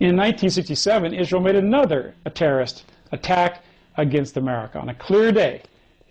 In 1967, Israel made another terrorist attack against America. On a clear day,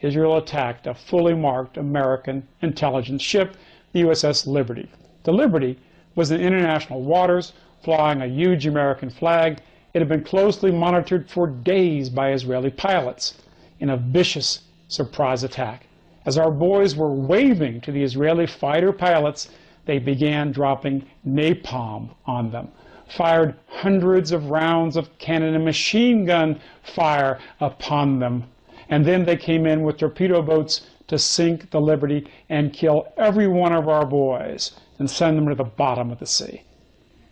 Israel attacked a fully marked American intelligence ship, the USS Liberty. The Liberty was in international waters, flying a huge American flag. It had been closely monitored for days by Israeli pilots in a vicious surprise attack. As our boys were waving to the Israeli fighter pilots, they began dropping napalm on them, fired hundreds of rounds of cannon and machine gun fire upon them. And then they came in with torpedo boats to sink the Liberty and kill every one of our boys and send them to the bottom of the sea.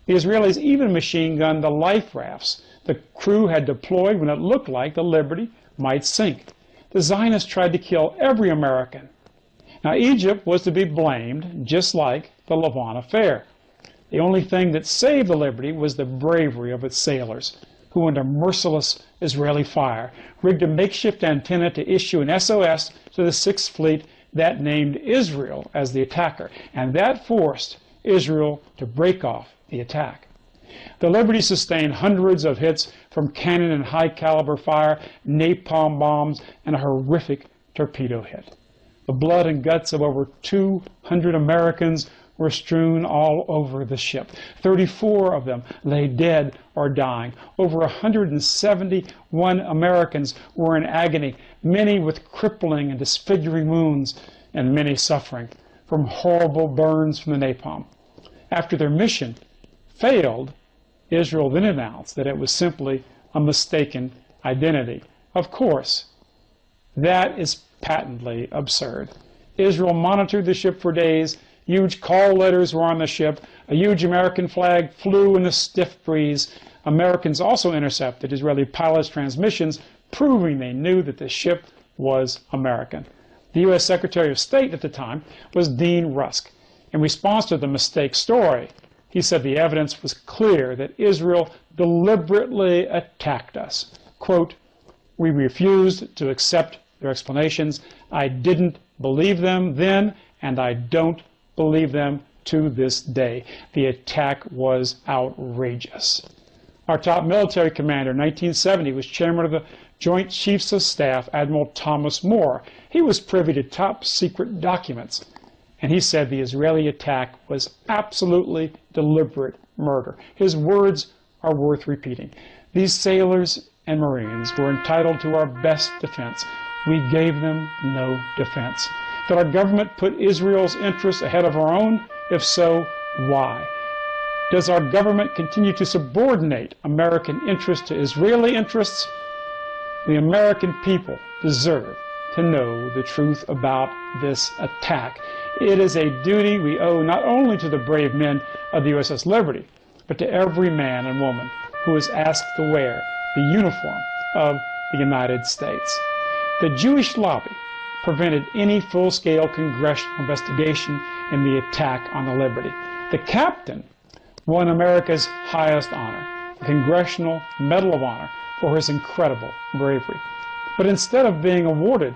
The Israelis even machine gunned the life rafts the crew had deployed when it looked like the Liberty might sink. The Zionists tried to kill every American. Now, Egypt was to be blamed, just like the Lavon affair. The only thing that saved the Liberty was the bravery of its sailors, who, under merciless Israeli fire, rigged a makeshift antenna to issue an SOS to the Sixth Fleet that named Israel as the attacker, and that forced Israel to break off the attack. The Liberty sustained hundreds of hits from cannon and high-caliber fire, napalm bombs, and a horrific torpedo hit. The blood and guts of over 200 Americans were strewn all over the ship. 34 of them lay dead or dying. Over 171 Americans were in agony, many with crippling and disfiguring wounds, and many suffering from horrible burns from the napalm. After their mission failed, Israel then announced that it was simply a mistaken identity. Of course, that is patently absurd. Israel monitored the ship for days. Huge call letters were on the ship. A huge American flag flew in the stiff breeze. Americans also intercepted Israeli pilots' transmissions, proving they knew that the ship was American. The U.S. Secretary of State at the time was Dean Rusk. In response to the mistake story, he said the evidence was clear that Israel deliberately attacked us. Quote, "We refused to accept their explanations. I didn't believe them then, and I don't believe them to this day. The attack was outrageous." Our top military commander in 1970 was chairman of the Joint Chiefs of Staff, Admiral Thomas Moore. He was privy to top secret documents, and he said the Israeli attack was absolutely deliberate murder. His words are worth repeating. "These sailors and Marines were entitled to our best defense. We gave them no defense." Did our government put Israel's interests ahead of our own? If so, why? Does our government continue to subordinate American interests to Israeli interests? The American people deserve to know the truth about this attack. It is a duty we owe not only to the brave men of the USS Liberty, but to every man and woman who is asked to wear the uniform of the United States. The Jewish lobby prevented any full-scale congressional investigation in the attack on the Liberty. The captain won America's highest honor, the Congressional Medal of Honor, for his incredible bravery. But instead of being awarded